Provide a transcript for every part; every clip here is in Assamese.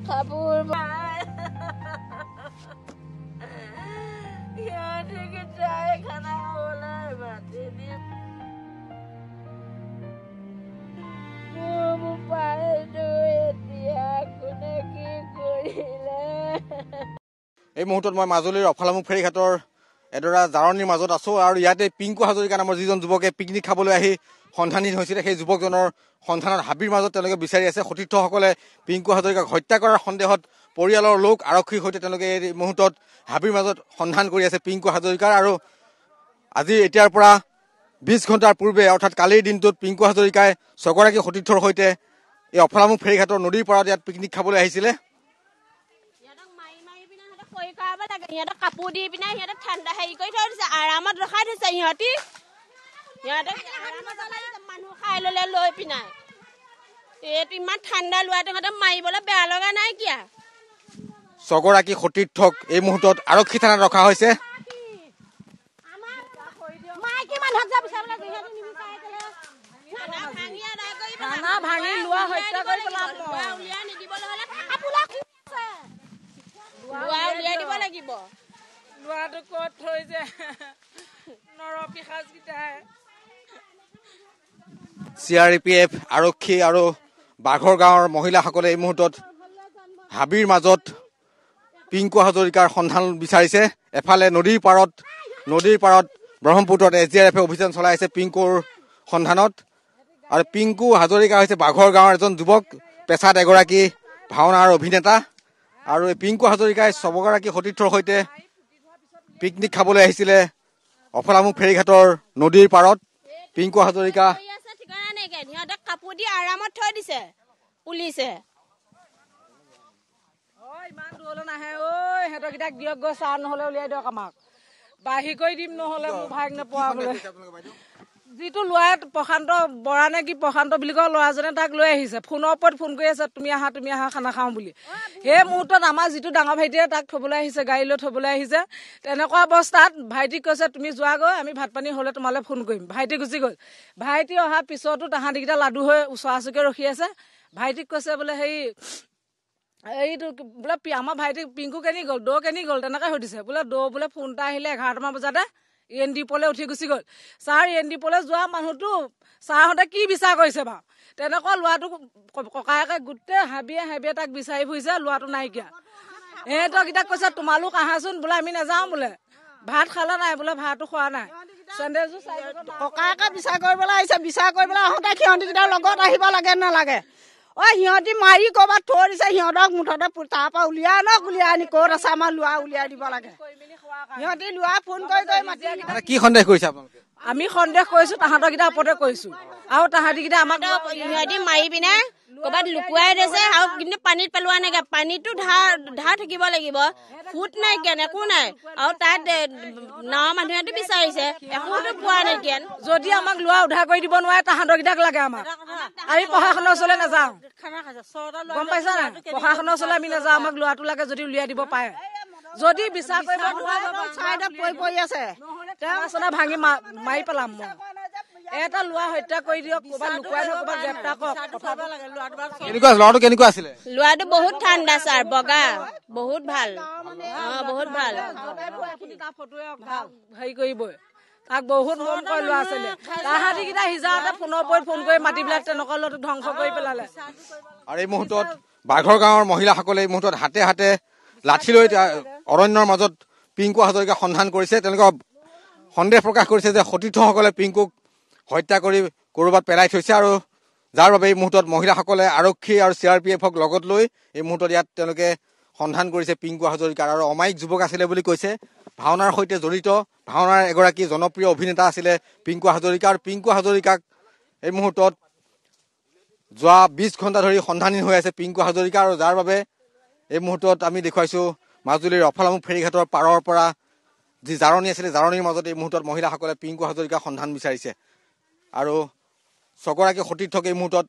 কাপোৰ খানা খাবলৈ মাতি দিয়ে এই মুহূৰ্তত মই মাজুলীৰ অফলামুখ ফেৰীঘাটৰ এডৰা জাৰণিৰ মাজত আছো আৰু ইয়াতে পিংকু হাজৰিকা নামৰ যিজন যুৱকে পিকনিক খাবলৈ আহি সন্ধানহীন হৈছিলে সেই যুৱকজনৰ সন্ধানত হাবিৰ মাজত তেওঁলোকে বিচাৰি আছে। সতীৰ্থসকলে পিংকু হাজৰিকাক হত্যা কৰাৰ সন্দেহত পৰিয়ালৰ লোক আৰক্ষীৰ সৈতে তেওঁলোকে এই মুহূৰ্তত হাবিৰ মাজত সন্ধান কৰি আছে পিংকু হাজৰিকাৰ। আৰু আজি এতিয়াৰ পৰা 20 ঘণ্টাৰ পূৰ্বে অৰ্থাৎ কালিৰ দিনটোত পিংকু হাজৰিকাই 6 গৰাকী সতীৰ্থৰ সৈতে এই অফলামুখ ফেৰীঘাটৰ নদীৰ পাৰত ইয়াত পিকনিক খাবলৈ আহিছিলে। সিহঁতক কাপোৰ দি পিনে সিহঁতক ঠাণ্ডা হেৰি কৰি থৈ দিছে, আৰামত ৰখাই থৈছে। সিহঁতক মানুহ খাই ললে লৈ পিনাই এইটো ইমান ঠাণ্ডা লোৱাটো সিহঁতক মাৰিবলৈ বেয়া লগা নাই কিয়া। 6 গৰাকী সতীৰ্থক এই মুহূৰ্তত আৰক্ষী থানাত ৰখা হৈছে। CRPF আৰক্ষী আৰু বাঘৰ গাঁৱৰ মহিলাসকলে এই মুহূৰ্তত হাবিৰ মাজত পিংকু হাজৰিকাৰ সন্ধান বিচাৰিছে। এফালে নদীৰ পাৰত ব্ৰহ্মপুত্ৰত SDRF অভিযান চলাই আছে পিংকুৰ সন্ধানত। আৰু পিংকু হাজৰিকা হৈছে বাঘৰ গাঁৱৰ এজন যুৱক, পেছাত এগৰাকী ভাওনাৰ অভিনেতা। আৰু এই পিংকু হাজৰিকাই 6 গৰাকী সতীৰ্থৰ সৈতে পিকনিক খাবলৈ আহিছিলে অফলামুখ ফেৰীঘাটৰ নদীৰ পাৰত। পিংকু হাজৰিকা সিহঁতক কাপোৰ দি আৰামত থৈ দিছে পুলিচে। ইমান দূৰলৈ নাহে ঐ, সিহঁতৰকেইটাক দিয়ক গৈ, চাহ নহলে উলিয়াই দিয়ক, আমাক বাঢ়ি কৰি দিম, নহলে মোৰ ভাগ নোপোৱাবলৈ। যিটো ল'ৰাই প্ৰশান্ত বৰা নে কি প্ৰশান্ত বুলি কয় ল'ৰাজনে তাক লৈ আহিছে, ফোনৰ ওপৰত ফোন কৰি আছে, তুমি আহা খানা খাওঁ বুলি। সেই মুহূৰ্তত আমাৰ যিটো ডাঙৰ ভাইটিয়ে তাক থবলৈ আহিছে, গাড়ী লৈ থবলৈ আহিছে। তেনেকুৱা অৱস্থাত ভাইটিক কৈছে তুমি যোৱাগৈ, আমি ভাত পানী হলে তোমালৈ ফোন কৰিম। ভাইটি গুচি গ'ল। ভাইটি অহাৰ পিছতো তাহাঁতিকেইটা লাডু হৈ ওচৰা ওচৰিকে ৰখি আছে। ভাইটিক কৈছে বোলে এইটো বোলে আমাৰ ভাইটিক পিংকু কেনি গ'ল, দৌ কেনি গ'ল, তেনেকৈ সুধিছে। বোলে দৌ বোলে ফোন এটা আহিলে 11টামান বজাতে ENDPলৈ উঠি গুচি গ'ল। ছাৰ ENDPলৈ যোৱা মানুহটো ছাৰহঁতে কি বিচাৰ কৰিছে বাৰু? তেনেকুৱা ল'ৰাটো ককায়েকে গোটেই হাবিয়ে তাক বিচাৰি ফুৰিছে, ল'ৰাটো নাইকিয়া। সিহঁতৰকেইটাক কৈছে তোমালোক আহাচোন, বোলে আমি নাযাওঁ, বোলে ভাত খালা নাই, বোলে ভাতো খোৱা নাই। ককায়েকে বিচাৰ কৰিবলৈ আহিছে, বিচাৰ কৰিবলৈ আহোঁতে সিহঁতিকেইটাৰ লগত আহিব লাগে নালাগে? সিহঁতি মাৰি ক'ৰবাত থৈ দিছে, সিহঁতক মুঠতে তাৰ পৰা উলিয়াই আনি ক'ত আছে আমাৰ ল'ৰা উলিয়াই দিব লাগে। সিহঁতি ল'ৰা ফোন কৰি মাতি কি সন্দেহ কৰিছে আপোনালোকে? আমি সন্দেহ কৰিছো তাহাঁতৰকেইটাৰ ওপৰতে কৰিছো, আৰু তাহাঁতিকেইটা আমাক সিহঁতি মাৰি পিনে ক'ৰবাত লুকুৱাই দিছে, আৰু কিন্তু পানীত পেলোৱা নাইকিয়া। পানীতো ধাৰ থাকিব লাগিব, ফুট নাইকিয়া, একো নাই। আৰু তাত নাৱৰ মানুহেতো বিচাৰিছে, একোতো পোৱা নাইকিয়া। যদি আমাক ল'ৰা উদ্ধাৰ কৰি দিব নোৱাৰে, তাহাঁতৰকেইটাক লাগে আমাক। আমি প্ৰশাসনৰ ওচৰলৈ নাযাওঁ, গম পাইছা নাই? প্ৰশাসনৰ ওচৰলৈ আমি নাযাওঁ, আমাক ল'ৰাটো লাগে যদি উলিয়াই দিব পাৰে। যদি বিচাৰ কৰিব পৰি আছে ভাঙি মাৰি পেলাম মই। এটা ল'ৰা হত্যা কৰি দিয়ক, ক'ৰবাত লুকুৱাই থওক, ক'ৰবাত গ্ৰেপ্তাৰ কৰক। ল'ৰাটো কেনেকুৱা আছিলে? ল'ৰাটো বহুত ঠাণ্ডা ছাৰ, বগা, বহুত ভাল, বহুত ভাল। হেৰি কৰিবই, তাক বহুত মৰম কৰে ল'ৰা ছোৱালীয়ে। তাহাঁতিকেইটা সিজাওঁতে ফোনৰ ওপৰত ফোন কৰি মাতি পেলাই তেনেকুৱা ল'ৰাটো ধ্বংস কৰি পেলালে। আৰু এই মুহূৰ্তত বাঘৰ গাঁৱৰ মহিলাসকলে এই মুহূৰ্তত হাতে লাঠি লৈ অৰণ্যৰ মাজত পিংকু হাজৰিকা সন্ধান কৰিছে। তেওঁলোকে সন্দেহ প্ৰকাশ কৰিছে যে সতীৰ্থসকলে পিংকুক হত্যা কৰি ক'ৰবাত পেলাই থৈছে, আৰু যাৰ বাবে এই মুহূৰ্তত মহিলাসকলে আৰক্ষী আৰু CRPFক লগত লৈ এই মুহূৰ্তত ইয়াত তেওঁলোকে সন্ধান কৰিছে পিংকু হাজৰিকাৰ। আৰু অমায়িক যুৱক আছিলে বুলি কৈছে, ভাওনাৰ সৈতে জড়িত, ভাওনাৰ এগৰাকী জনপ্ৰিয় অভিনেতা আছিলে পিংকু হাজৰিকা। আৰু পিংকু হাজৰিকাক এই মুহূৰ্তত যোৱা 20 ঘণ্টা ধৰি সন্ধানহীন হৈ আছে পিংকু হাজৰিকা। আৰু যাৰ বাবে এই মুহূৰ্তত আমি দেখুৱাইছো মাজুলীৰ অফলামুখ ফেৰীঘাটৰ পাৰৰ পৰা যি জাৰণি আছিলে, জাৰণিৰ মাজত এই মুহূৰ্তত মহিলাসকলে পিংকু হাজৰিকাৰ সন্ধান বিচাৰিছে। আৰু 6 গৰাকী সতীৰ্থক এই মুহূৰ্তত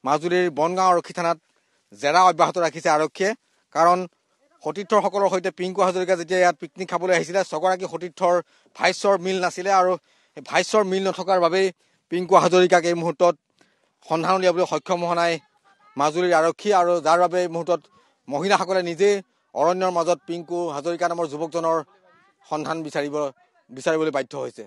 মাজুলীৰ বনগাঁও আৰক্ষী থানাত জেৰা অব্যাহত ৰাখিছে আৰক্ষীয়ে। কাৰণ সতীৰ্থসকলৰ সৈতে পিংকু হাজৰিকা যেতিয়া ইয়াত পিকনিক খাবলৈ আহিছিলে, 6 গৰাকী সতীৰ্থৰ ভাষ্যৰ মিল নাছিলে, আৰু সেই ভাষ্যৰ মিল নথকাৰ বাবেই পিংকু হাজৰিকাক এই মুহূৰ্তত সন্ধান উলিয়াবলৈ সক্ষম হোৱা নাই মাজুলীৰ আৰক্ষী আৰু যাৰ বাবে এই মুহূৰ্তত মহিলাসকলে নিজেই অৰণ্যৰ মাজত পিংকু হাজৰিকা নামৰ যুৱকজনৰ সন্ধান বিচাৰিবলৈ বাধ্য হৈছে।